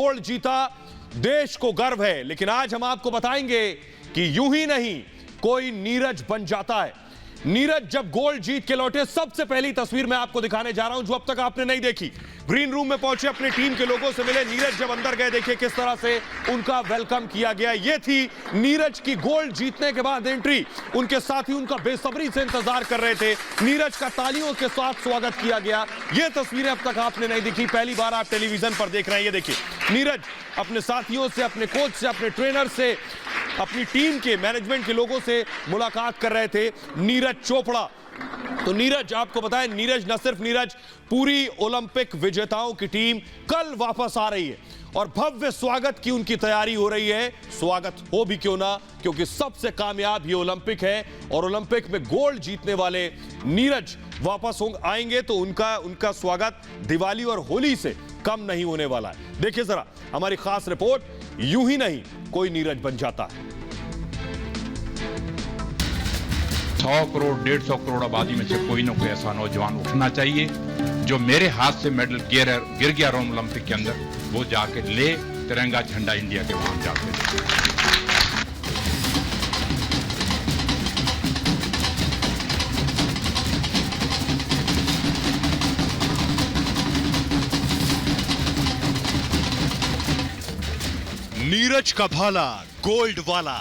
Gold जीता, देश को गर्व है। लेकिन आज हम आपको बताएंगे कि यूं ही नहीं कोई नीरज बन जाता है। नीरज जब गोल्ड जीत के लौटे, सबसे पहली तस्वीर मैं आपको दिखाने जा रहा हूं जो अब तक आपने नहीं देखी। ग्रीन रूम में पहुंचे, अपने टीम के लोगों से मिले। नीरज जब अंदर गए, देखिए किस तरह से उनका वेलकम किया गया। ये थी नीरज की गोल्ड जीतने के बाद एंट्री। उनके साथी उनका बेसब्री से इंतजार कर रहे थे। नीरज का तालियों के साथ स्वागत किया गया। ये तस्वीरें अब तक आपने नहीं देखी, पहली बार आप टेलीविजन पर देख रहे हैं। ये देखिए नीरज अपने साथियों से, अपने कोच से, अपने ट्रेनर से, अपनी टीम के मैनेजमेंट के लोगों से मुलाकात कर रहे थे। नीरज चोपड़ा, तो नीरज आपको बताएं, नीरज न सिर्फ नीरज, पूरी ओलंपिक विजेताओं की टीम कल वापस आ रही है और भव्य स्वागत की उनकी तैयारी हो रही है। स्वागत हो भी क्यों ना, क्योंकि सबसे कामयाब ये ओलंपिक है और ओलंपिक में गोल्ड जीतने वाले नीरज वापस आएंगे तो उनका स्वागत दिवाली और होली से कम नहीं होने वाला है। देखिए जरा हमारी खास रिपोर्ट, यूं ही नहीं कोई नीरज बन जाता है। 100 करोड़ 150 करोड़ आबादी में से कोई ना कोई ऐसा नौजवान उठना चाहिए जो मेरे हाथ से मेडल गिर गया रोम ओलंपिक के अंदर, वो जाके ले तिरंगा झंडा इंडिया के वहां जाके। नीरज का भाला गोल्ड वाला।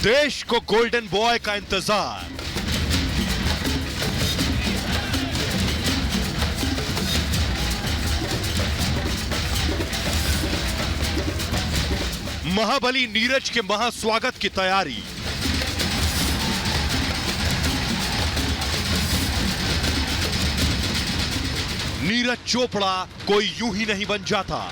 देश को गोल्डन बॉय का इंतजार। महाबली नीरज के महास्वागत की तैयारी। नीरज चोपड़ा कोई यूं ही नहीं बन जाता।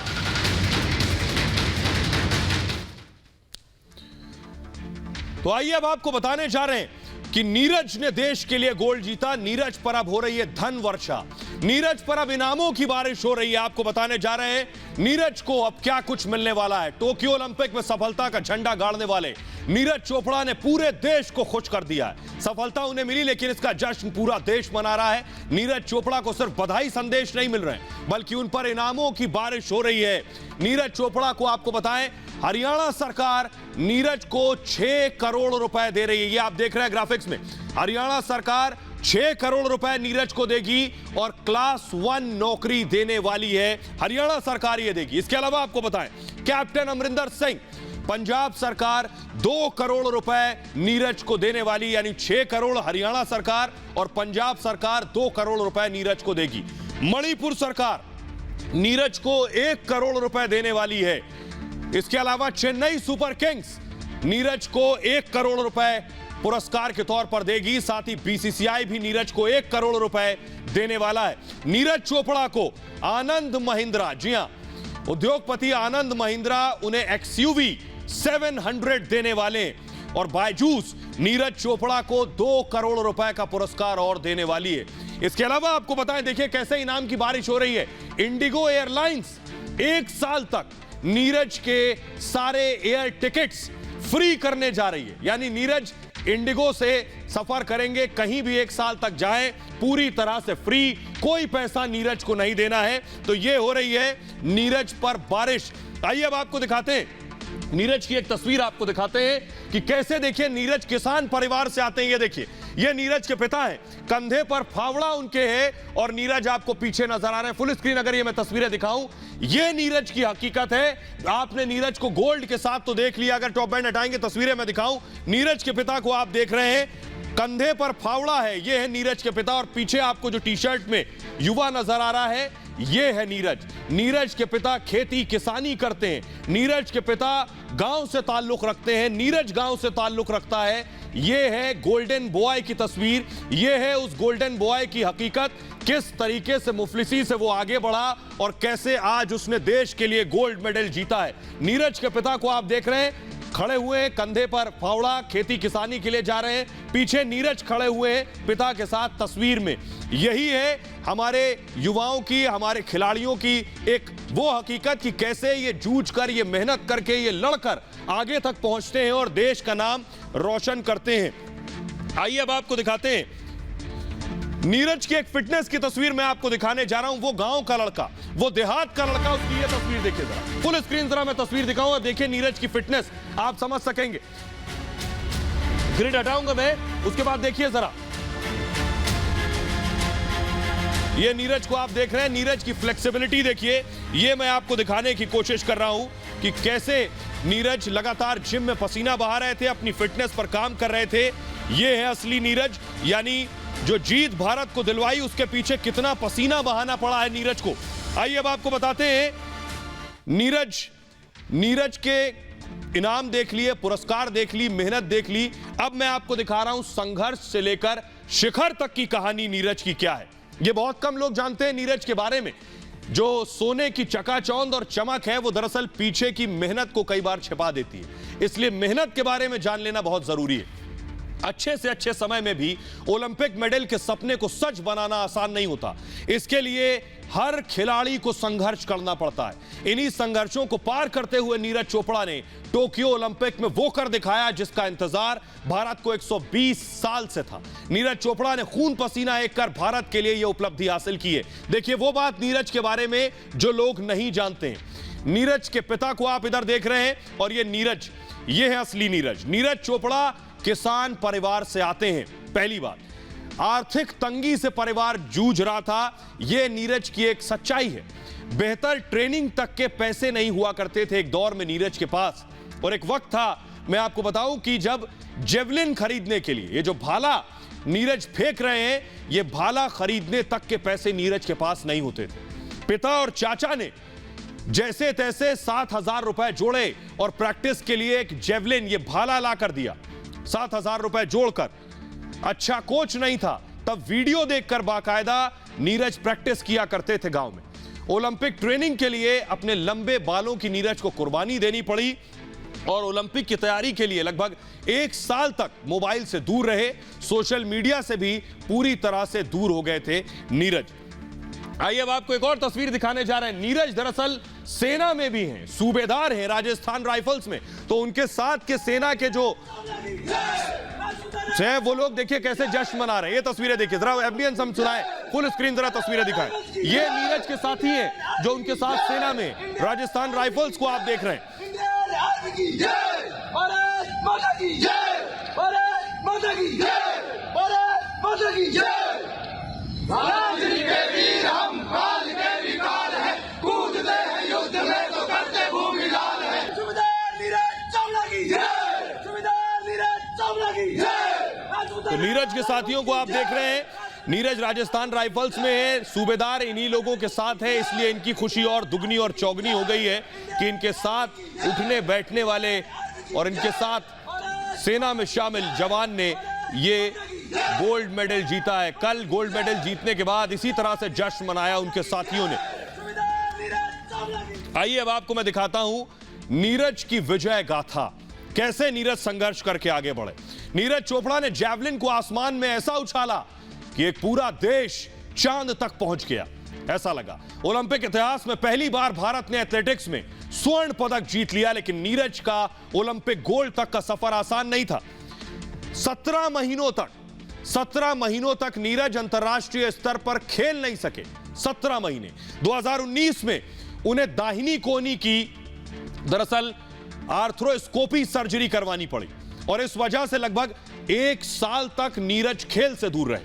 तो आइए अब आपको बताने जा रहे हैं कि नीरज ने देश के लिए गोल्ड जीता। नीरज पर अब हो रही है धन वर्षा, नीरज पर अब इनामों की बारिश हो रही है। आपको बताने जा रहे हैं नीरज को अब क्या कुछ मिलने वाला है। टोक्यो ओलंपिक में सफलता का झंडा गाड़ने वाले नीरज चोपड़ा ने पूरे देश को खुश कर दिया है। सफलता उन्हें मिली, लेकिन इसका जश्न पूरा देश मना रहा है। नीरज चोपड़ा को सिर्फ बधाई संदेश नहीं मिल रहे, बल्कि उन पर इनामों की बारिश हो रही है। नीरज चोपड़ा को आपको बताएं, हरियाणा सरकार नीरज को 6 करोड़ रुपए दे रही है। ये आप देख रहे हैं ग्राफिक्स में, हरियाणा सरकार 6 करोड़ रुपए नीरज को देगी और क्लास 1 नौकरी देने वाली है हरियाणा सरकार, ये देगी। इसके अलावा आपको बताएं, कैप्टन अमरिंदर सिंह, पंजाब सरकार 2 करोड़ रुपए नीरज को देने वाली, यानी 6 करोड़ हरियाणा सरकार और पंजाब सरकार 2 करोड़ रुपए नीरज को देगी। मणिपुर सरकार नीरज को 1 करोड़ रुपए देने वाली है। इसके अलावा चेन्नई सुपर किंग्स नीरज को 1 करोड़ रुपए पुरस्कार के तौर पर देगी। साथ ही बीसीसीआई भी नीरज को 1 करोड़ रुपए देने वाला है। नीरज चोपड़ा को आनंद महिंद्रा, जी हां, उद्योगपति आनंद महिंद्रा उन्हें एक्सयूवी 700 देने वाले और बायजूस नीरज चोपड़ा को 2 करोड़ रुपए का पुरस्कार और देने वाली है। इसके अलावा आपको बताएं, देखिए कैसे इनाम की बारिश हो रही है। इंडिगो एयरलाइंस 1 साल तक नीरज के सारे एयर टिकट्स फ्री करने जा रही है, यानी नीरज इंडिगो से सफर करेंगे, कहीं भी 1 साल तक जाए, पूरी तरह से फ्री, कोई पैसा नीरज को नहीं देना है। तो ये हो रही है नीरज पर बारिश। आइए अब आपको दिखाते हैं, नीरज की एक तस्वीर आपको दिखाते हैं कि कैसे, देखिए नीरज किसान परिवार से आते हैं। ये देखिए, ये नीरज के पिता हैं, कंधे पर फावड़ा उनके है और नीरज आपको पीछे नजर आ रहे हैं। फुल स्क्रीन अगर ये मैं तस्वीरें दिखाऊं, ये नीरज की हकीकत है। आपने नीरज को गोल्ड के साथ तो देख लिया, अगर टॉप बैंड हटाएंगे तस्वीरें मैं दिखाऊं, नीरज के पिता को आप देख रहे हैं, कंधे पर फावड़ा है, ये है नीरज के पिता। और पीछे आपको जो टी शर्ट में युवा नजर आ रहा है, ये है नीरज। नीरज के पिता खेती किसानी करते हैं, नीरज के पिता गांव से ताल्लुक रखते हैं, नीरज गांव से ताल्लुक रखता है। ये है गोल्डन बॉय की तस्वीर, ये है उस गोल्डन बॉय की हकीकत, किस तरीके से मुफलिसी से वो आगे बढ़ा और कैसे आज उसने देश के लिए गोल्ड मेडल जीता है। नीरज के पिता को आप देख रहे हैं, खड़े हुए हैं, कंधे पर फावड़ा, खेती किसानी के लिए जा रहे हैं, पीछे नीरज खड़े हुए हैं पिता के साथ तस्वीर में। यही है हमारे युवाओं की, हमारे खिलाड़ियों की एक वो हकीकत कि कैसे ये जूझ कर, ये मेहनत करके, ये लड़कर आगे तक पहुंचते हैं और देश का नाम रोशन करते हैं। आइए अब आपको दिखाते हैं नीरज की एक फिटनेस की तस्वीर मैं आपको दिखाने जा रहा हूं। वो गांव का लड़का, वो देहात का लड़का, उसकी ये तस्वीर देखिए जरा, फुल स्क्रीन जरा मैं तस्वीर दिखाऊंगा, देखिए नीरज की फिटनेस, आप समझ सकेंगे। ग्रिड हटाऊंगा मैं, उसके बाद देखिए जरा, ये नीरज को आप देख रहे हैं, नीरज की फ्लेक्सिबिलिटी देखिए। ये मैं आपको दिखाने की कोशिश कर रहा हूं कि कैसे नीरज लगातार जिम में पसीना बहा रहे थे, अपनी फिटनेस पर काम कर रहे थे। ये है असली नीरज, यानी जो जीत भारत को दिलवाई उसके पीछे कितना पसीना बहाना पड़ा है नीरज को। आइए अब आपको बताते हैं, नीरज के इनाम देख लिए, पुरस्कार देख ली, मेहनत देख ली। अब मैं आपको दिखा रहा हूं संघर्ष से लेकर शिखर तक की कहानी नीरज की क्या है। ये बहुत कम लोग जानते हैं नीरज के बारे में। जो सोने की चकाचौंध और चमक है वो दरअसल पीछे की मेहनत को कई बार छिपा देती है, इसलिए मेहनत के बारे में जान लेना बहुत जरूरी है। अच्छे से अच्छे समय में भी ओलंपिक मेडल के सपने को सच बनाना आसान नहीं होता। इसके लिए हर खिलाड़ी को संघर्ष करना पड़ता है। इन्हीं संघर्षों को पार करते हुए नीरज चोपड़ा ने टोक्यो ओलंपिक में वो कर दिखाया जिसका इंतजार भारत को 120 साल से था। नीरज चोपड़ा ने खून पसीना एक कर भारत के लिए यह उपलब्धि हासिल की है। देखिए वो बात नीरज के बारे में जो लोग नहीं जानते हैं। नीरज के पिता को आप इधर देख रहे हैं और ये नीरज, ये है असली नीरज। नीरज चोपड़ा किसान परिवार से आते हैं। पहली बात, आर्थिक तंगी से परिवार जूझ रहा था, यह नीरज की एक सच्चाई है। बेहतर ट्रेनिंग तक के पैसे नहीं हुआ करते थे एक दौर में नीरज के पास। और एक वक्त था, मैं आपको बताऊं, कि जब जेवलिन खरीदने के लिए, ये जो भाला नीरज फेंक रहे हैं, ये भाला खरीदने तक के पैसे नीरज के पास नहीं होते थे। पिता और चाचा ने जैसे तैसे 7,000 रुपए जोड़े और प्रैक्टिस के लिए एक जेवलिन, ये भाला ला कर दिया। 7,000 रुपए जोड़कर। अच्छा कोच नहीं था, तब वीडियो देखकर बाकायदा नीरज प्रैक्टिस किया करते थे गांव में। ओलंपिक ट्रेनिंग के लिए अपने लंबे बालों की नीरज को कुर्बानी देनी पड़ी और ओलंपिक की तैयारी के लिए लगभग 1 साल तक मोबाइल से दूर रहे, सोशल मीडिया से भी पूरी तरह से दूर हो गए थे नीरज। आइए अब आपको एक और तस्वीर दिखाने जा रहे हैं। नीरज दरअसल सेना में भी हैं, सूबेदार हैं राजस्थान राइफल्स में। तो उनके साथ के सेना के जो वो लोग देखिए कैसे जश्न मना रहे हैं। ये तस्वीरें देखिए जरा, एम्बियंस हम सुनाएं, फुल स्क्रीन जरा तस्वीरें दिखाएं। ये नीरज के साथी हैं जो उनके साथ सेना में राजस्थान राइफल्स को आप देख रहे हैं। तो नीरज के साथियों को आप देख रहे हैं, नीरज राजस्थान राइफल्स में है, सूबेदार इन्हीं लोगों के साथ है, इसलिए इनकी खुशी और दुगनी और चौगनी हो गई है कि इनके साथ उठने बैठने वाले और इनके साथ सेना में शामिल जवान ने ये गोल्ड मेडल जीता है। कल गोल्ड मेडल जीतने के बाद इसी तरह से जश्न मनाया उनके साथियों ने। आइए अब आपको मैं दिखाता हूं नीरज की विजय गाथा, कैसे नीरज संघर्ष करके आगे बढ़े। नीरज चोपड़ा ने जैवलिन को आसमान में ऐसा उछाला कि एक पूरा देश चांद तक पहुंच गया, ऐसा लगा। ओलंपिक इतिहास में पहली बार भारत ने एथलेटिक्स में स्वर्ण पदक जीत लिया, लेकिन नीरज का ओलंपिक गोल्ड तक का सफर आसान नहीं था। 17 महीनों तक नीरज अंतर्राष्ट्रीय स्तर पर खेल नहीं सके। 17 महीने। 2019 में उन्हें दाहिनी कोहनी की दरअसल आर्थ्रोस्कोपी सर्जरी करवानी पड़ी और इस वजह से लगभग 1 साल तक नीरज खेल से दूर रहे।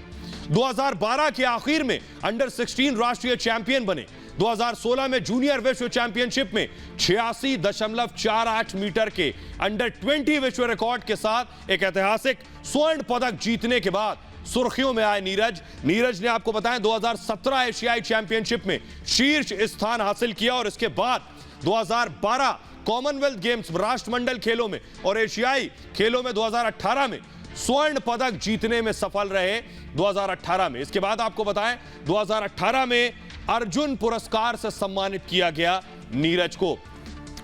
2012 के आखिर में अंडर 16 राष्ट्रीय चैंपियन बने। 2016 में जूनियर विश्व चैंपियनशिप में 86.48 मीटर के अंडर 20 विश्व रिकॉर्ड के साथ एक ऐतिहासिक स्वर्ण पदक जीतने के बाद सुर्खियों में आए नीरज। नीरज ने आपको बताया 2017 एशियाई चैंपियनशिप में शीर्ष स्थान हासिल किया और इसके बाद 2012 कॉमनवेल्थ गेम्स राष्ट्रमंडल खेलों में और एशियाई खेलों में 2018 में स्वर्ण पदक जीतने में सफल रहे। 2018 में, इसके बाद आपको बताएं 2018 में अर्जुन पुरस्कार से सम्मानित किया गया नीरज को।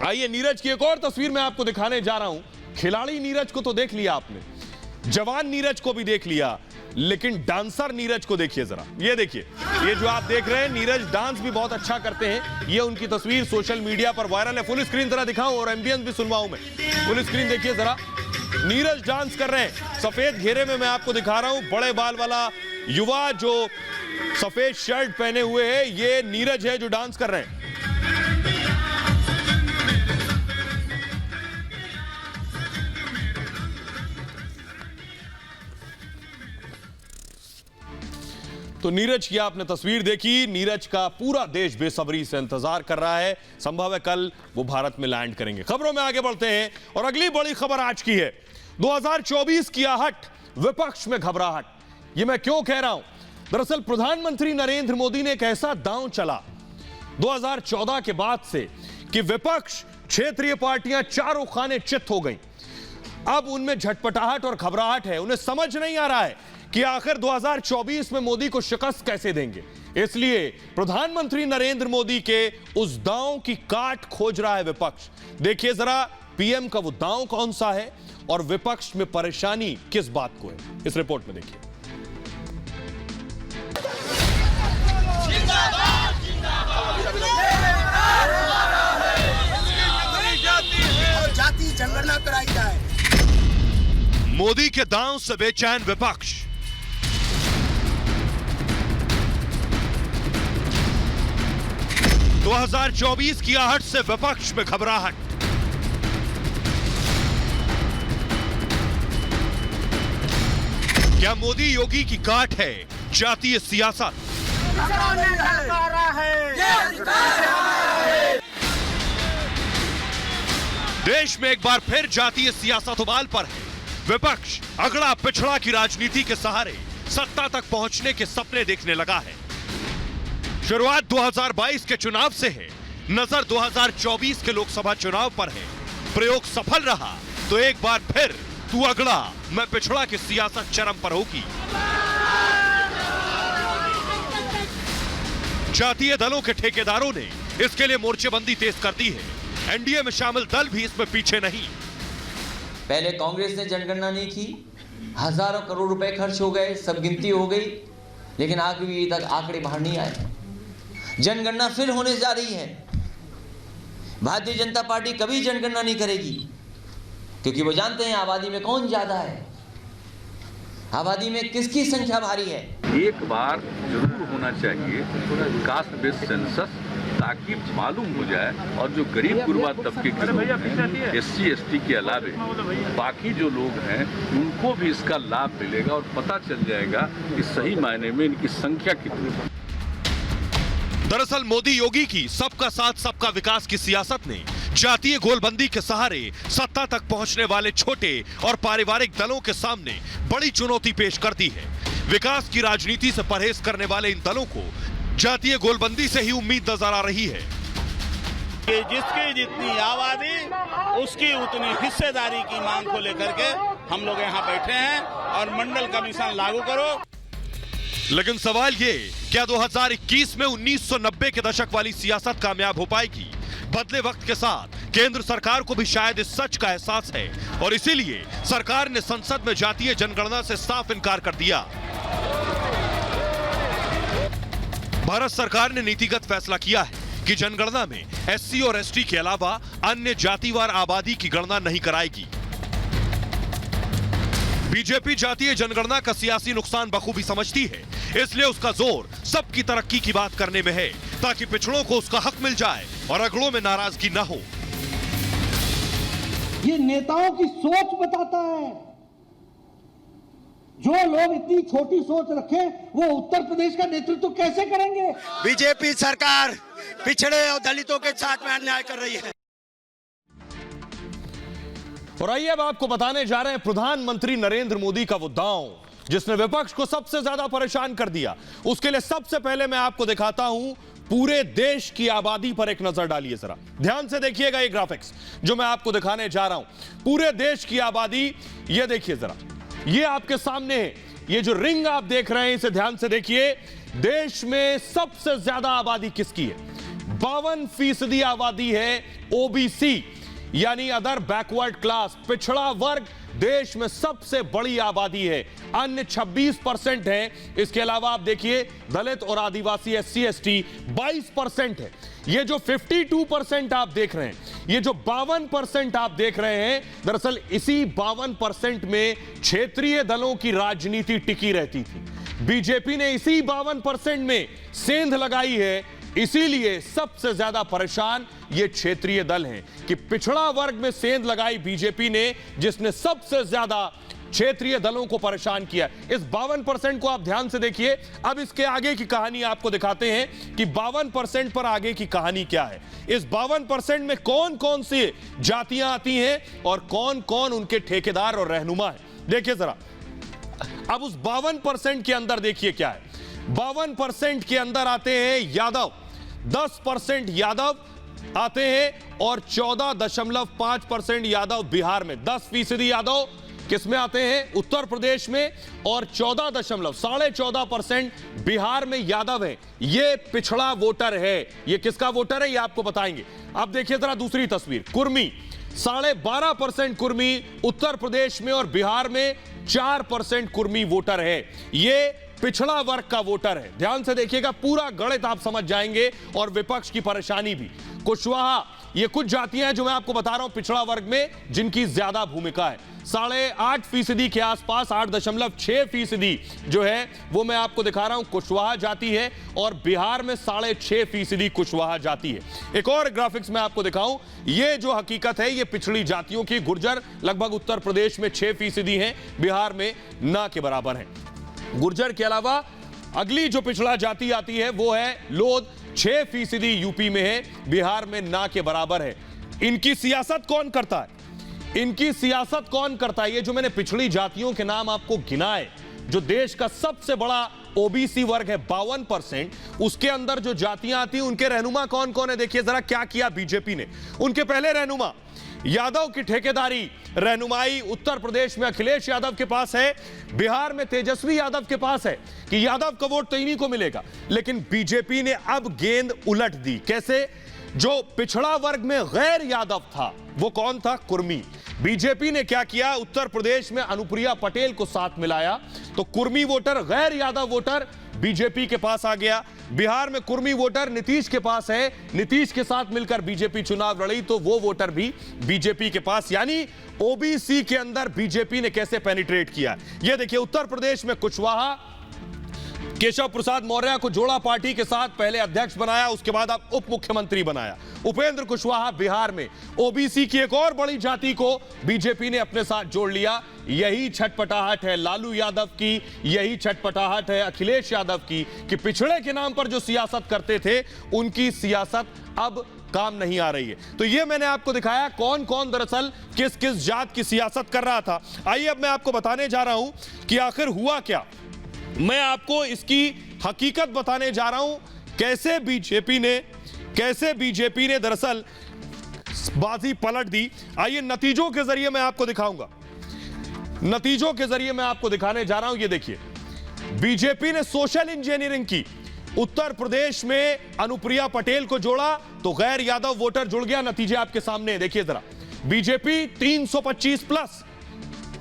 आइए नीरज की एक और तस्वीर मैं आपको दिखाने जा रहा हूं। खिलाड़ी नीरज को तो देख लिया आपने, जवान नीरज को भी देख लिया, लेकिन डांसर नीरज को देखिए जरा। ये देखिए, ये जो आप देख रहे हैं, नीरज डांस भी बहुत अच्छा करते हैं। ये उनकी तस्वीर सोशल मीडिया पर वायरल है। फुल स्क्रीन जरा दिखाऊं और एम्बियंस भी सुनवाऊं मैं। फुल स्क्रीन देखिए जरा, नीरज डांस कर रहे हैं। सफेद घेरे में मैं आपको दिखा रहा हूं, बड़े बाल वाला युवा जो सफेद शर्ट पहने हुए है, ये नीरज है जो डांस कर रहे हैं। तो नीरज की आपने तस्वीर देखी। नीरज का पूरा देश बेसब्री से इंतजार कर रहा है। संभव है कल वो भारत में लैंड करेंगे। खबरों में आगे बढ़ते हैं और अगली बड़ी खबर आज की है। 2024 की आहट, विपक्ष में घबराहट। ये मैं क्यों कह रहा हूं? दरअसल प्रधानमंत्री नरेंद्र मोदी ने एक ऐसा दांव चला 2014 के बाद से कि विपक्ष, क्षेत्रीय पार्टियां चारों खाने चित हो गई। अब उनमें झटपटाहट और घबराहट है। उन्हें समझ नहीं आ रहा है कि आखिर 2024 में मोदी को शिकस्त कैसे देंगे। इसलिए प्रधानमंत्री नरेंद्र मोदी के उस दांव की काट खोज रहा है विपक्ष। देखिए जरा पीएम का वो दांव कौन सा है और विपक्ष में परेशानी किस बात को है, इस रिपोर्ट में देखिए। जाति जनगणना कराई जाए। मोदी के दांव से बेचैन विपक्ष। दो 2024 की आहट से विपक्ष में घबराहट। क्या मोदी योगी की काट है जातीय सियासत? देश में एक बार फिर जातीय सियासत उबाल पर है। विपक्ष अगड़ा पिछड़ा की राजनीति के सहारे सत्ता तक पहुंचने के सपने देखने लगा है। शुरुआत 2022 के चुनाव से है, नजर 2024 के लोकसभा चुनाव पर है। प्रयोग सफल रहा तो एक बार फिर तू अगड़ा मैं पिछड़ा की सियासत चरम पर होगी। जातीय दलों के ठेकेदारों ने इसके लिए मोर्चेबंदी तेज कर दी है। एनडीए में शामिल दल भी इसमें पीछे नहीं। पहले कांग्रेस ने जनगणना नहीं की, हजारों करोड़ रुपए खर्च हो गए, सब गिनती हो गई, लेकिन आगे तक आंकड़े बाहर नहीं आए। जनगणना फिर होने जा रही है। भारतीय जनता पार्टी कभी जनगणना नहीं करेगी, क्योंकि वो जानते हैं आबादी में कौन ज्यादा है, आबादी में किसकी संख्या भारी है। एक बार जरूर होना चाहिए कास्ट बेस्ड सेंसस, ताकि मालूम हो जाए और जो गरीब गुरबा तबके के लोग हैं, SC ST के अलावे बाकी जो लोग हैं उनको भी इसका लाभ मिलेगा और पता चल जाएगा कि सही मायने में इनकी संख्या कितनी है। दरअसल मोदी योगी की सबका साथ सबका विकास की सियासत ने जातीय गोलबंदी के सहारे सत्ता तक पहुंचने वाले छोटे और पारिवारिक दलों के सामने बड़ी चुनौती पेश कर दी है। विकास की राजनीति से परहेज करने वाले इन दलों को जातीय गोलबंदी से ही उम्मीद नजर आ रही है। जिसकी जितनी आबादी उसकी उतनी हिस्सेदारी की मांग को लेकर के हम लोग यहाँ बैठे हैं और मंडल कमीशन लागू करो। लेकिन सवाल ये, क्या 2021 में 1990 के दशक वाली सियासत कामयाब हो पाएगी? बदले वक्त के साथ केंद्र सरकार को भी शायद इस सच का एहसास है और इसीलिए सरकार ने संसद में जातीय जनगणना से साफ इनकार कर दिया। भारत सरकार ने नीतिगत फैसला किया है कि जनगणना में SC और ST के अलावा अन्य जातिवार आबादी की गणना नहीं कराएगी। बीजेपी जातीय जनगणना का सियासी नुकसान बखूबी समझती है, इसलिए उसका जोर सबकी तरक्की की बात करने में है, ताकि पिछड़ों को उसका हक मिल जाए और अगड़ों में नाराजगी न हो। ये नेताओं की सोच बताता है। जो लोग इतनी छोटी सोच रखें वो उत्तर प्रदेश का नेतृत्व कैसे करेंगे? बीजेपी सरकार पिछड़े और दलितों के साथ में अन्याय कर रही है। और आइए अब आपको बताने जा रहे हैं प्रधानमंत्री नरेंद्र मोदी का वो दांव जिसने विपक्ष को सबसे ज्यादा परेशान कर दिया। उसके लिए सबसे पहले मैं आपको दिखाता हूं, पूरे देश की आबादी पर एक नजर डालिए जरा, ध्यान से देखिएगा ये ग्राफिक्स जो मैं आपको दिखाने जा रहा हूं। पूरे देश की आबादी, ये देखिए जरा, ये आपके सामने है। ये जो रिंग आप देख रहे हैं इसे ध्यान से देखिए। देश में सबसे ज्यादा आबादी किसकी है? 52% आबादी है OBC यानी अदर बैकवर्ड क्लास, पिछड़ा वर्ग। देश में सबसे बड़ी आबादी है, अन्य 26% है। इसके अलावा आप देखिए दलित और आदिवासी SC ST 22% है। ये जो 52% आप देख रहे हैं, ये जो 52% आप देख रहे हैं, दरअसल इसी 52% में क्षेत्रीय दलों की राजनीति टिकी रहती थी। बीजेपी ने इसी 52% में सेंध लगाई है, इसीलिए सबसे ज्यादा परेशान ये क्षेत्रीय दल हैं कि पिछड़ा वर्ग में सेंध लगाई बीजेपी ने, जिसने सबसे ज्यादा क्षेत्रीय दलों को परेशान किया। इस 52% को आप ध्यान से देखिए। अब इसके आगे की कहानी आपको दिखाते हैं कि 52% पर आगे की कहानी क्या है। इस 52% में कौन कौन सी जातियां आती हैं और कौन कौन उनके ठेकेदार और रहनुमा हैं। देखिए जरा, अब उस 52% के अंदर देखिए क्या है। 52% के अंदर आते हैं यादव, 10% यादव आते हैं और 14.5% यादव बिहार में। 10% यादव किसमें आते हैं? उत्तर प्रदेश में। और 14.14% बिहार में यादव है। ये पिछड़ा वोटर है। ये किसका वोटर है ये आपको बताएंगे। अब देखिए जरा दूसरी तस्वीर, कुर्मी 12.5% कुर्मी उत्तर प्रदेश में और बिहार में 4% कुर्मी वोटर है। ये पिछड़ा वर्ग का वोटर है। ध्यान से देखिएगा, पूरा गणित आप समझ जाएंगे और विपक्ष की परेशानी भी। कुशवाहा, ये कुछ जातियां हैं जो मैं आपको बता रहा हूं पिछड़ा वर्ग में जिनकी ज्यादा भूमिका है। 8.5% के आसपास, 8.6% जो है वो मैं आपको दिखा रहा हूं कुशवाहा जाति है और बिहार में 6.5% कुशवाहा जाति है। एक और ग्राफिक्स मैं आपको दिखाऊं, ये जो हकीकत है ये पिछड़ी जातियों की। गुर्जर लगभग उत्तर प्रदेश में 6% हैं, बिहार में ना के बराबर है। गुर्जर के अलावा अगली जो पिछड़ा जाति आती है वो है लोध, 6% यूपी में है, बिहार में ना के बराबर है। इनकी सियासत कौन करता है? इनकी सियासत कौन करता है? ये जो मैंने पिछड़ी जातियों के नाम आपको गिनाए, जो देश का सबसे बड़ा ओबीसी वर्ग है 52%, उसके अंदर जो जातियां आती हैं उनके रहनुमा कौन कौन है। देखिए जरा क्या किया बीजेपी ने। उनके पहले रहनुमा यादव की ठेकेदारी रहनुमाई उत्तर प्रदेश में अखिलेश यादव के पास है, बिहार में तेजस्वी यादव के पास है कि यादव का वोट तो इन्हीं को मिलेगा। लेकिन बीजेपी ने अब गेंद उलट दी। कैसे? जो पिछड़ा वर्ग में गैर यादव था वो कौन था? कुर्मी। बीजेपी ने क्या किया? उत्तर प्रदेश में अनुप्रिया पटेल को साथ मिलाया तो कुर्मी वोटर, गैर यादव वोटर बीजेपी के पास आ गया। बिहार में कुर्मी वोटर नीतीश के पास है, नीतीश के साथ मिलकर बीजेपी चुनाव लड़ी तो वो वोटर भी बीजेपी के पास। यानी ओबीसी के अंदर बीजेपी ने कैसे पेनिट्रेट किया। ये देखिए, उत्तर प्रदेश में कुशवाहा, केशव प्रसाद मौर्य को जोड़ा पार्टी के साथ, पहले अध्यक्ष बनाया, उसके बाद अब उप मुख्यमंत्री बनाया। उपेंद्र कुशवाहा बिहार में ओबीसी की एक और बड़ी जाति को बीजेपी ने अपने साथ जोड़ लिया। यही छटपटाहट है लालू यादव की, यही छटपटाहट है अखिलेश यादव की कि पिछड़े के नाम पर जो सियासत करते थे उनकी सियासत अब काम नहीं आ रही है। तो ये मैंने आपको दिखाया कौन कौन दरअसल किस किस जात की सियासत कर रहा था। आइए अब मैं आपको बताने जा रहा हूं कि आखिर हुआ क्या। मैं आपको इसकी हकीकत बताने जा रहा हूं, कैसे बीजेपी ने दरअसल बाजी पलट दी। आइए नतीजों के जरिए मैं आपको दिखाऊंगा, नतीजों के जरिए मैं आपको दिखाने जा रहा हूं। ये देखिए, बीजेपी ने सोशल इंजीनियरिंग की। उत्तर प्रदेश में अनुप्रिया पटेल को जोड़ा तो गैर यादव वोटर जुड़ गया। नतीजे आपके सामने देखिए जरा, बीजेपी 325 प्लस,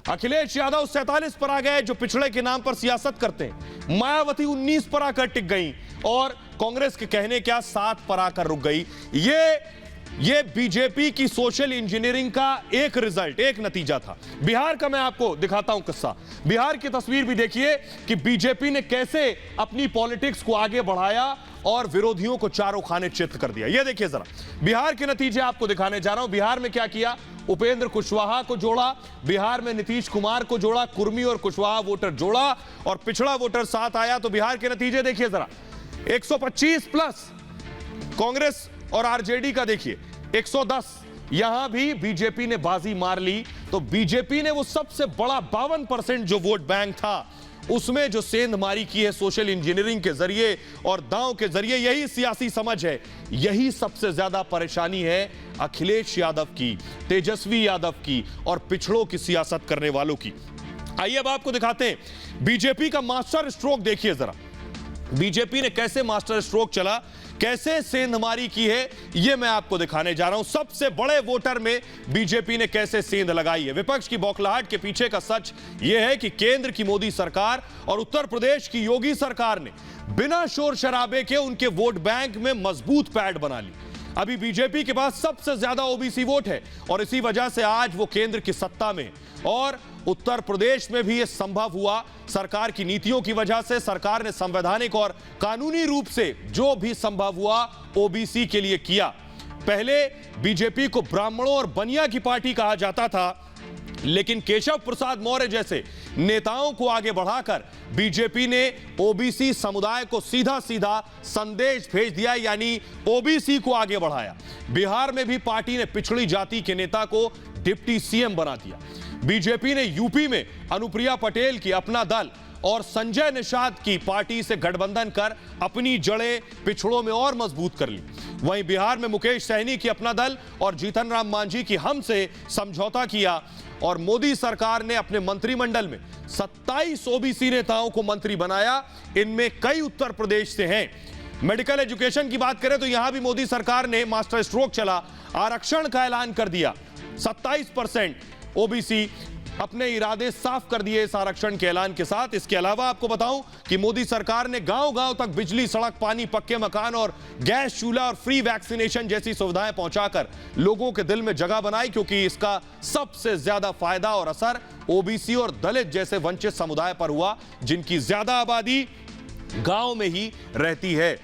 अखिलेश यादव 47 पर आ गए जो पिछड़े के नाम पर सियासत करते हैं। मायावती 19 पर आकर टिक गई और कांग्रेस के कहने क्या 7 पर आकर रुक गई। ये बीजेपी की सोशल इंजीनियरिंग का एक रिजल्ट, एक नतीजा था। बिहार का मैं आपको दिखाता हूं किस्सा। बिहार की तस्वीर भी देखिए कि बीजेपी ने कैसे अपनी पॉलिटिक्स को आगे बढ़ाया और विरोधियों को चारों खाने चित्त कर दिया। ये देखिए जरा, बिहार के नतीजे आपको दिखाने जा रहा हूं। बिहार में क्या किया? उपेंद्र कुशवाहा को जोड़ा, बिहार में नीतीश कुमार को जोड़ा, कुर्मी और कुशवाहा वोटर जोड़ा और पिछड़ा वोटर साथ आया। तो बिहार के नतीजे देखिए जरा, 125 प्लस कांग्रेस और आरजेडी का देखिए 110। यहां भी बीजेपी ने बाजी मार ली। तो बीजेपी ने वो सबसे बड़ा 52% जो वोट बैंक था उसमें जो सेंधमारी की है सोशल इंजीनियरिंग के जरिए और दांव के जरिए, यही सियासी समझ है। यही सबसे ज्यादा परेशानी है अखिलेश यादव की, तेजस्वी यादव की और पिछड़ों की सियासत करने वालों की। आइए अब आपको दिखाते हैं बीजेपी का मास्टर स्ट्रोक। देखिए जरा, बीजेपी ने कैसे मास्टर स्ट्रोक चला, कैसे सेंधमारी की है, यह मैं आपको दिखाने जा रहा हूं। सबसे बड़े वोटर में बीजेपी ने कैसे सेंध लगाई है। विपक्ष की बौखलाहट के पीछे का सच यह है कि केंद्र की मोदी सरकार और उत्तर प्रदेश की योगी सरकार ने बिना शोर शराबे के उनके वोट बैंक में मजबूत पैड बना ली। अभी बीजेपी के पास सबसे ज्यादा ओबीसी वोट है और इसी वजह से आज वो केंद्र की सत्ता में और उत्तर प्रदेश में भी यह संभव हुआ सरकार की नीतियों की वजह से। सरकार ने संवैधानिक और कानूनी रूप से जो भी संभव हुआ ओबीसी के लिए किया। पहले बीजेपी को ब्राह्मणों और बनिया की पार्टी कहा जाता था, लेकिन केशव प्रसाद मौर्य जैसे नेताओं को आगे बढ़ाकर बीजेपी ने ओबीसी समुदाय को सीधा सीधा संदेश भेज दिया, यानी ओबीसी को आगे बढ़ाया। बिहार में भी पार्टी ने पिछड़ी जाति के नेता को डिप्टी सीएम बना दिया। बीजेपी ने यूपी में अनुप्रिया पटेल की अपना दल और संजय निषाद की पार्टी से गठबंधन कर अपनी जड़ें पिछड़ों में और मजबूत कर ली। वहीं बिहार में मुकेश सहनी की अपना दल और जीतन राम मांझी की हम से समझौता किया और मोदी सरकार ने अपने मंत्रिमंडल में 27 ओबीसी नेताओं को मंत्री बनाया। इनमें कई उत्तर प्रदेश से हैं। मेडिकल एजुकेशन की बात करें तो यहां भी मोदी सरकार ने मास्टर स्ट्रोक चला, आरक्षण का ऐलान कर दिया। 27% ओबीसी अपने इरादे साफ कर दिए इस आरक्षण के ऐलान के साथ। इसके अलावा आपको बताऊं कि मोदी सरकार ने गांव-गांव तक बिजली, सड़क, पानी, पक्के मकान और गैस चूल्हा और फ्री वैक्सीनेशन जैसी सुविधाएं पहुंचाकर लोगों के दिल में जगह बनाई, क्योंकि इसका सबसे ज्यादा फायदा और असर ओबीसी और दलित जैसे वंचित समुदाय पर हुआ, जिनकी ज्यादा आबादी गांव में ही रहती है।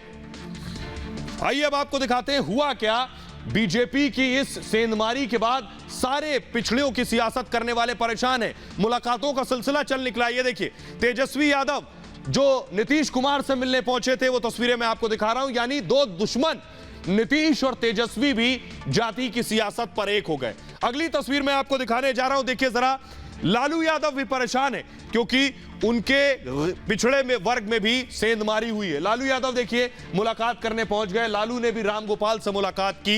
आइए अब आपको दिखाते हैं हुआ क्या। बीजेपी की इस सेंधमारी के बाद सारे पिछड़ियों की सियासत करने वाले परेशान हैं। मुलाकातों का सिलसिला चल निकला। ये देखिए, तेजस्वी यादव जो नीतीश कुमार से मिलने पहुंचे थे, वो तस्वीरें मैं आपको दिखा रहा हूं। यानी दो दुश्मन नीतीश और तेजस्वी भी जाति की सियासत पर एक हो गए। अगली तस्वीर मैं आपको दिखाने जा रहा हूं। देखिए जरा, लालू यादव भी परेशान है क्योंकि उनके पिछड़े में वर्ग में भी सेंधमारी हुई है। लालू यादव देखिए मुलाकात करने पहुंच गए। लालू ने भी राम गोपाल से मुलाकात की,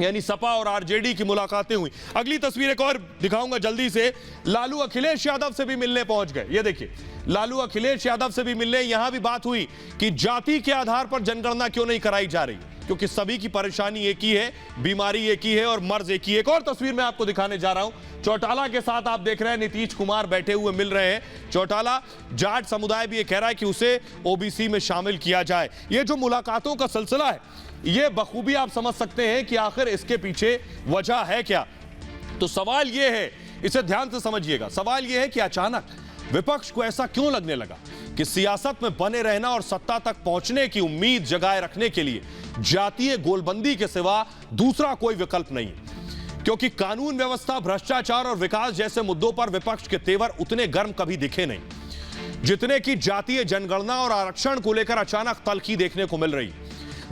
यानी सपा और आरजेडी की मुलाकातें हुई। अगली तस्वीर एक और दिखाऊंगा जल्दी से। लालू अखिलेश यादव से भी मिलने पहुंच गए। ये देखिए, लालू अखिलेश यादव से भी मिलने। यहां भी बात हुई कि जाति के आधार पर जनगणना क्यों नहीं कराई जा रही, क्योंकि सभी की परेशानी एक ही है, बीमारी एक ही है और मर्ज एक ही है। एक और तस्वीर मैं आपको दिखाने जा रहा हूं। चौटाला के साथ आप देख रहे हैं नीतीश कुमार बैठे हुए मिल रहे हैं। चौटाला जाट समुदाय भी ये कह रहा है कि उसे ओबीसी में शामिल किया जाए। ये जो मुलाकातों का सिलसिला है, ये बखूबी आप समझ सकते हैं कि आखिर इसके पीछे वजह है क्या। तो सवाल ये है, इसे ध्यान से समझिएगा, सवाल ये है कि अचानक विपक्ष को ऐसा क्यों लगने लगा कि सियासत में बने रहना और सत्ता तक पहुंचने की उम्मीद जगाए रखने के लिए जातीय गोलबंदी के सिवा दूसरा कोई विकल्प नहीं है। क्योंकि कानून व्यवस्था, भ्रष्टाचार और विकास जैसे मुद्दों पर विपक्ष के तेवर उतने गर्म कभी दिखे नहीं जितने की जातीय जनगणना और आरक्षण को लेकर अचानक तल्खी देखने को मिल रही।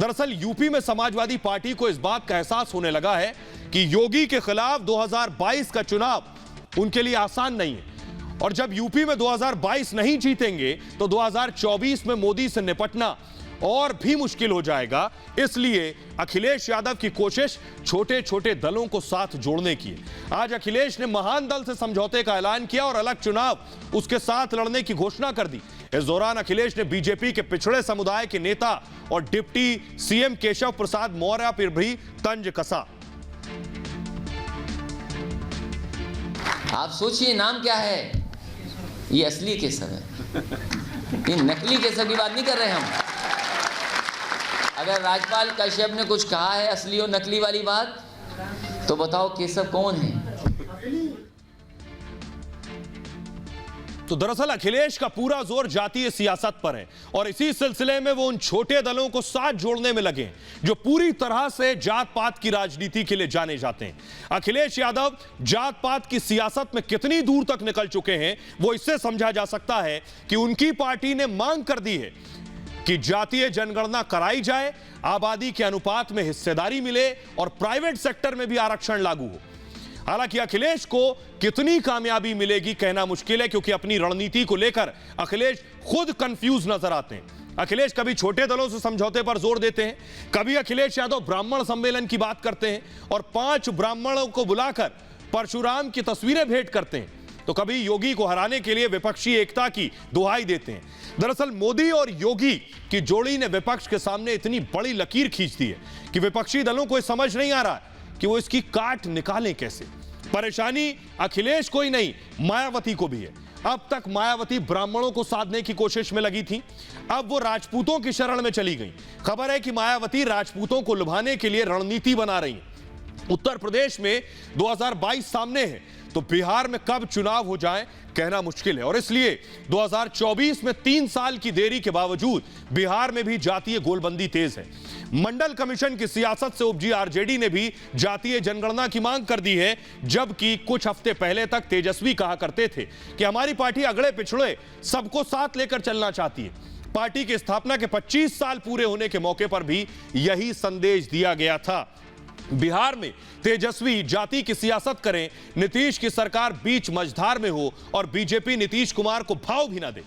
दरअसल यूपी में समाजवादी पार्टी को इस बात का एहसास होने लगा है कि योगी के खिलाफ 2022 का चुनाव उनके लिए आसान नहीं है, और जब यूपी में 2022 नहीं जीतेंगे तो 2024 में मोदी से निपटना और भी मुश्किल हो जाएगा। इसलिए अखिलेश यादव की कोशिश छोटे छोटे दलों को साथ जोड़ने की है। आज अखिलेश ने महान दल से समझौते का ऐलान किया और अलग चुनाव उसके साथ लड़ने की घोषणा कर दी। इस दौरान अखिलेश ने बीजेपी के पिछड़े समुदाय के नेता और डिप्टी सीएम केशव प्रसाद मौर्य पर भी तंज कसा। आप सोचिए नाम क्या है। ये असली केसर है, ये नकली केसर की बात नहीं कर रहे हम। अगर राजपाल कश्यप ने कुछ कहा है असली और नकली वाली बात, तो बताओ केसर कौन है। तो दरअसल अखिलेश का पूरा जोर जातीय सियासत पर है और इसी सिलसिले में वो उन छोटे दलों को साथ जोड़ने में लगे जो पूरी तरह से जात पात की राजनीति के लिए जाने जाते हैं। अखिलेश यादव जात पात की सियासत में कितनी दूर तक निकल चुके हैं वो इससे समझा जा सकता है कि उनकी पार्टी ने मांग कर दी है कि जातीय जनगणना कराई जाए, आबादी के अनुपात में हिस्सेदारी मिले और प्राइवेट सेक्टर में भी आरक्षण लागू हो। हालांकि अखिलेश को कितनी कामयाबी मिलेगी कहना मुश्किल है, क्योंकि अपनी रणनीति को लेकर अखिलेश खुद कंफ्यूज नजर आते हैं। अखिलेश कभी छोटे दलों से समझौते पर जोर देते हैं, कभी अखिलेश यादव ब्राह्मण सम्मेलन की बात करते हैं और 5 ब्राह्मणों को बुलाकर परशुराम की तस्वीरें भेंट करते हैं, तो कभी योगी को हराने के लिए विपक्षी एकता की दुहाई देते हैं। दरअसल मोदी और योगी की जोड़ी ने विपक्ष के सामने इतनी बड़ी लकीर खींच दी है कि विपक्षी दलों को समझ नहीं आ रहा कि वो इसकी काट निकालें कैसे। परेशानी अखिलेश को ही नहीं, मायावती को भी है। अब तक मायावती ब्राह्मणों को साधने की कोशिश में लगी थी, अब वो राजपूतों की शरण में चली गई। खबर है कि मायावती राजपूतों को लुभाने के लिए रणनीति बना रही है। उत्तर प्रदेश में 2022 सामने है, तो बिहार में कब चुनाव हो जाए कहना मुश्किल है। और इसलिए 2024 में 3 साल की देरी के बावजूद बिहार में भी जातीय गोलबंदी तेज है। मंडल कमीशन की सियासत से उपजी आरजेडी ने भी जातीय जनगणना की मांग कर दी है, जबकि कुछ हफ्ते पहले तक तेजस्वी कहा करते थे कि हमारी पार्टी अगड़े पिछड़े सबको साथ लेकर चलना चाहती है। पार्टी की स्थापना के 25 साल पूरे होने के मौके पर भी यही संदेश दिया गया था। बिहार में तेजस्वी जाति की सियासत करें, नीतीश की सरकार बीच मझधार में हो और बीजेपी नीतीश कुमार को भाव भी ना दे,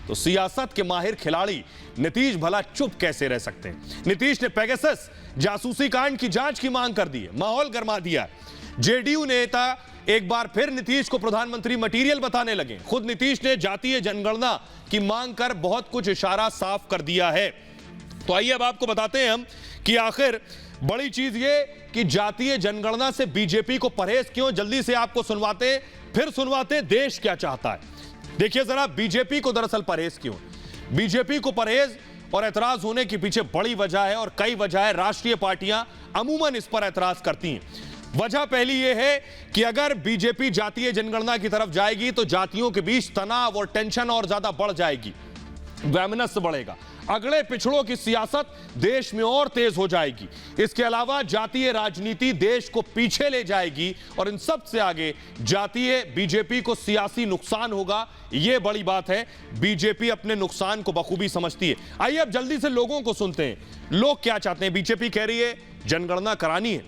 तो सियासत के माहिर खिलाड़ी नीतीश भला चुप कैसे रह सकते हैं। नीतीश ने पेगासस जासूसी कांड की जांच की मांग कर दी है, माहौल गरमा दिया। जेडीयू नेता एक बार फिर नीतीश को प्रधानमंत्री मटेरियल बताने लगे। खुद नीतीश ने जातीय जनगणना की मांग कर बहुत कुछ इशारा साफ कर दिया है। तो आइए अब आपको बताते हैं हम कि आखिर बड़ी चीज ये कि जातीय जनगणना से बीजेपी को परहेज क्यों। जल्दी से आपको सुनवाते देश क्या चाहता है। देखिए जरा, बीजेपी को दरअसल परहेज क्यों। बीजेपी को परहेज और ऐतराज होने के पीछे बड़ी वजह है और कई वजह है। राष्ट्रीय पार्टियां अमूमन इस पर ऐतराज करती हैं। वजह पहली यह है कि अगर बीजेपी जातीय जनगणना की तरफ जाएगी तो जातियों के बीच तनाव और टेंशन और ज्यादा बढ़ जाएगी, वैमनस्य बढ़ेगा, अगड़े पिछड़ों की सियासत देश में और तेज हो जाएगी। इसके अलावा जातीय राजनीति देश को पीछे ले जाएगी और इन सब से आगे जातीय बीजेपी को सियासी नुकसान होगा। यह बड़ी बात है, बीजेपी अपने नुकसान को बखूबी समझती है। आइए अब जल्दी से लोगों को सुनते हैं, लोग क्या चाहते हैं। बीजेपी कह रही है जनगणना करानी है,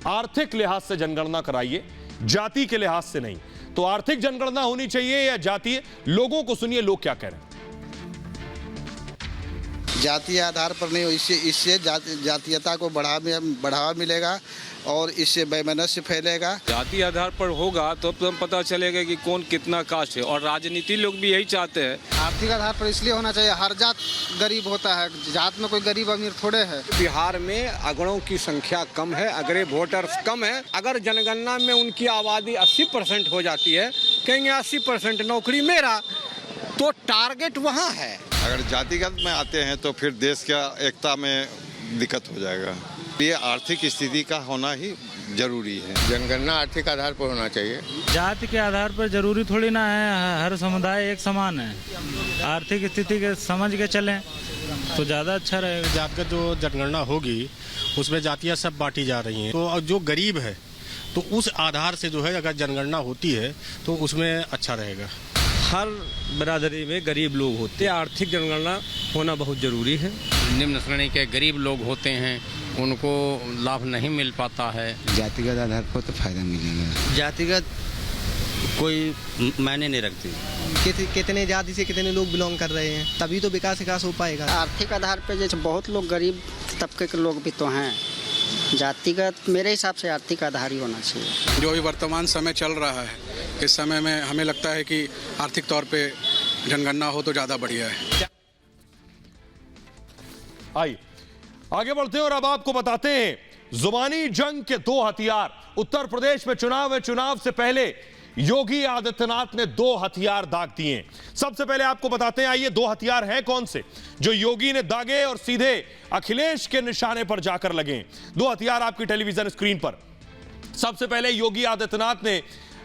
आर्थिक लिहाज से जनगणना कराइए, जाति के लिहाज से नहीं। तो आर्थिक जनगणना होनी चाहिए या जातीय? लोगों को सुनिए, लोग क्या कह रहे हैं। जातीय आधार पर नहीं, इससे जातीयता को बढ़ावा मिलेगा और इससे वैमनस्य फैलेगा। जाति आधार पर होगा तो पता चलेगा कि कौन कितना कास्ट है, और राजनीति लोग भी यही चाहते हैं। आर्थिक आधार पर इसलिए होना चाहिए, हर जात गरीब होता है, जात में कोई गरीब अमीर थोड़े है। बिहार में अगड़ों की संख्या कम है, अगड़े वोटर्स कम है। अगर जनगणना में उनकी आबादी 80% हो जाती है, कहेंगे 80% नौकरी मेरा, तो टारगेट वहाँ है। अगर जातिगत में आते हैं तो फिर देश का एकता में दिक्कत हो जाएगा। ये आर्थिक स्थिति का होना ही जरूरी है। जनगणना आर्थिक आधार पर होना चाहिए। जाति के आधार पर जरूरी थोड़ी ना है, हर समुदाय एक समान है। आर्थिक स्थिति के समझ के चलें तो ज़्यादा अच्छा रहेगा। जातिगत जो जनगणना होगी उसमें जातियाँ सब बांटी जा रही हैं, तो जो गरीब है तो उस आधार से जो है अगर जनगणना होती है तो उसमें अच्छा रहेगा। हर बिरादरी में गरीब लोग होते हैं, आर्थिक जनगणना होना बहुत जरूरी है। निम्न श्रेणी के गरीब लोग होते हैं, उनको लाभ नहीं मिल पाता है। जातिगत आधार पर तो फायदा मिलेगा। जातिगत कोई मायने नहीं रखती, कितने जाति से कितने लोग बिलोंग कर रहे हैं, तभी तो विकास हो पाएगा। आर्थिक आधार पर जैसे बहुत लोग गरीब तबके के लोग भी तो हैं, जातिगत मेरे हिसाब से आर्थिक आधार ही होना चाहिए। जो भी वर्तमान समय चल रहा है, इस समय में हमें लगता है कि आर्थिक तौर पे जनगणना हो तो ज़्यादा बढ़िया है। आइए आगे बढ़ते हैं और अब आपको बताते हैं जुबानी जंग के 2 हथियार। उत्तर प्रदेश में चुनाव है, चुनाव से पहले योगी आदित्यनाथ ने 2 हथियार दाग दिए। सबसे पहले आपको बताते हैं, आइए 2 हथियार हैं कौन से जो योगी ने दागे और सीधे अखिलेश के निशाने पर जाकर लगे। 2 हथियार आपकी टेलीविजन स्क्रीन पर। सबसे पहले योगी आदित्यनाथ ने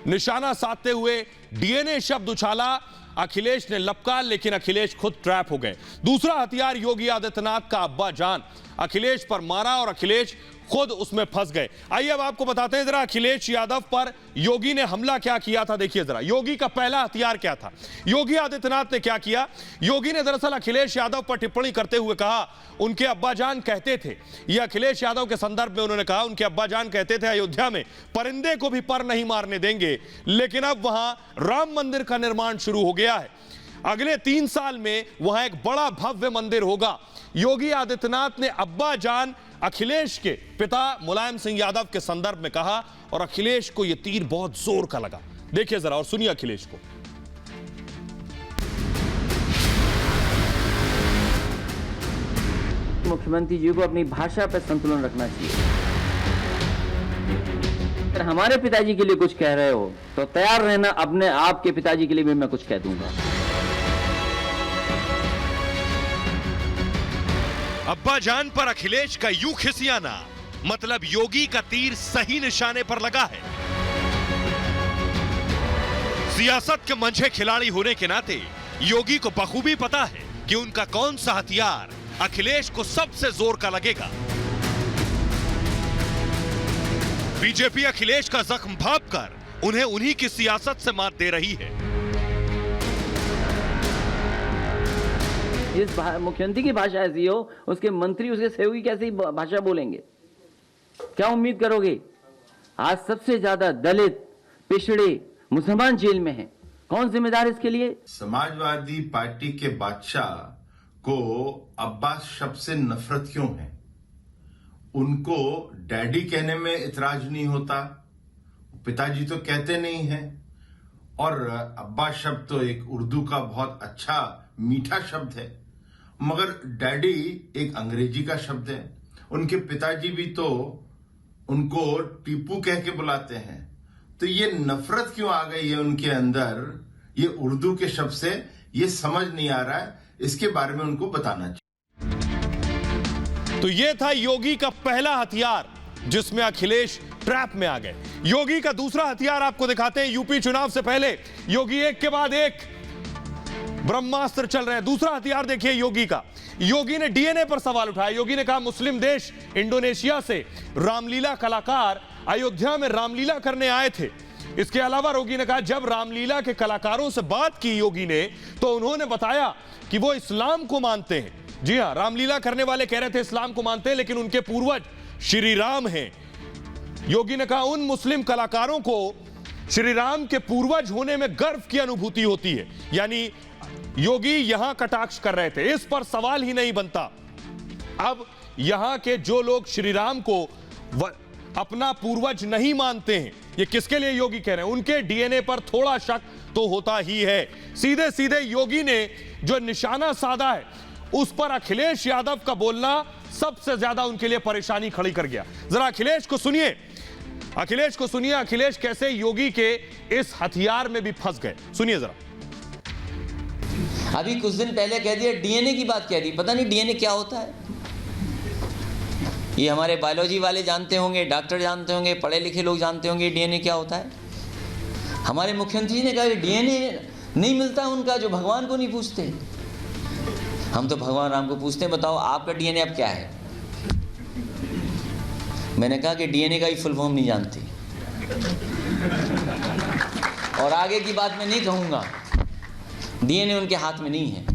निशाना साधते हुए डीएनए शब्द उछाला, अखिलेश ने लपका, लेकिन अखिलेश खुद ट्रैप हो गए। दूसरा हथियार योगी आदित्यनाथ का अब्बा जान अखिलेश पर मारा और अखिलेश खुद उसमें फंस गए। आइए अब आपको बताते हैं जरा अखिलेश यादव पर योगी ने हमला क्या किया था। देखिए जरा, योगी का पहला हथियार क्या था। योगी आदित्यनाथ ने क्या किया, योगी ने दरअसल अखिलेश यादव पर टिप्पणी करते हुए कहा, उनके अब्बा जान कहते थे, यह अखिलेश यादव के संदर्भ में उन्होंने कहा, उनके अब्बा जान कहते थे अयोध्या में परिंदे को भी पर नहीं मारने देंगे, लेकिन अब वहां राम मंदिर का निर्माण शुरू हो गया है। अगले 3 साल में वहां एक बड़ा भव्य मंदिर होगा। योगी आदित्यनाथ ने अब्बा जान अखिलेश के पिता मुलायम सिंह यादव के संदर्भ में कहा और अखिलेश को यह तीर बहुत जोर का लगा। देखिए जरा और सुनिए अखिलेश को। मुख्यमंत्री जी को अपनी भाषा पर संतुलन रखना चाहिए। अगर हमारे पिताजी के लिए कुछ कह रहे हो तो तैयार रहना, अपने आप के पिताजी के लिए भी मैं कुछ कह दूंगा। अब्बा जान पर अखिलेश का यूं खिसियाना, मतलब योगी का तीर सही निशाने पर लगा है। सियासत के मंझे खिलाड़ी होने के नाते योगी को बखूबी पता है कि उनका कौन सा हथियार अखिलेश को सबसे जोर का लगेगा। बीजेपी अखिलेश का जख्म भांपकर उन्हें उन्हीं की सियासत से मात दे रही है। जिस मुख्यमंत्री की भाषा ऐसी हो, उसके मंत्री उसके सहयोगी कैसी भाषा बोलेंगे? क्या उम्मीद करोगे? आज सबसे ज्यादा दलित, पिछड़े, मुसलमान जेल में हैं। कौन जिम्मेदार इसके लिए? समाजवादी पार्टी के बादशाह को अब्बास शब्द से नफरत क्यों है? उनको डैडी कहने में इतराज नहीं होता, पिताजी तो कहते नहीं हैं। और अब्बास शब्द तो एक उर्दू का बहुत अच्छा मीठा शब्द है, मगर डैडी एक अंग्रेजी का शब्द है। उनके पिताजी भी तो उनको टीपू कह के बुलाते हैं। तो ये नफरत क्यों आ गई है उनके अंदर ये उर्दू के शब्द से? ये समझ नहीं आ रहा है, इसके बारे में उनको बताना चाहिए। तो ये था योगी का पहला हथियार जिसमें अखिलेश ट्रैप में आ गए। योगी का दूसरा हथियार आपको दिखाते हैं। यूपी चुनाव से पहले योगी एक के बाद एक ब्रह्मास्त्र चल रहे हैं। दूसरा हथियार देखिए योगी का। योगी ने डीएनए पर सवाल उठाया। योगी ने कहा मुस्लिम देश इंडोनेशिया से रामलीला कलाकार अयोध्या में रामलीला करने आए थे। इसके अलावा योगी ने कहा जब रामलीला के कलाकारों से बात की योगी ने, तो उन्होंने बताया कि वो इस्लाम को मानते हैं। जी हां, रामलीला करने वाले कह रहे थे इस्लाम को मानते हैं, लेकिन उनके पूर्वज श्री राम हैं। योगी ने कहा उन मुस्लिम कलाकारों को श्री राम के पूर्वज होने में गर्व की अनुभूति होती है। यानी योगी यहां कटाक्ष कर रहे थे, इस पर सवाल ही नहीं बनता। अब यहां के जो लोग श्री राम को अपना पूर्वज नहीं मानते हैं, ये किसके लिए योगी कह रहे हैं? उनके डीएनए पर थोड़ा शक तो होता ही है। सीधे सीधे योगी ने जो निशाना साधा है, उस पर अखिलेश यादव का बोलना सबसे ज्यादा उनके लिए परेशानी खड़ी कर गया। जरा अखिलेश को सुनिए, अखिलेश कैसे योगी के इस हथियार में भी फंस गए। सुनिए जरा। अभी कुछ दिन पहले कह दिया, डीएनए की बात कह दी। पता नहीं डीएनए क्या होता है। ये हमारे बायोलॉजी वाले जानते होंगे, डॉक्टर जानते होंगे, पढ़े लिखे लोग जानते होंगे डीएनए क्या होता है। हमारे मुख्यमंत्री ने कहा डीएनए नहीं मिलता उनका, जो भगवान को नहीं पूछते। हम तो भगवान राम को पूछते हैं, बताओ आपका डीएनए अब क्या है? मैंने कहा कि डीएनए का ही फुल फॉर्म नहीं जानते, और आगे की बात मैं नहीं कहूंगा। डीएनए उनके हाथ में नहीं है।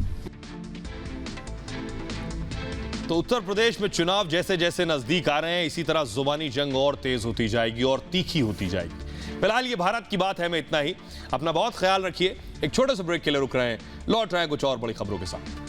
तो उत्तर प्रदेश में चुनाव जैसे जैसे नजदीक आ रहे हैं, इसी तरह जुबानी जंग और तेज होती जाएगी और तीखी होती जाएगी। फिलहाल ये भारत की बात है में इतना ही। अपना बहुत ख्याल रखिए। एक छोटे से ब्रेक के लिए रुक रहे हैं, लौट रहे हैं कुछ और बड़ी खबरों के साथ।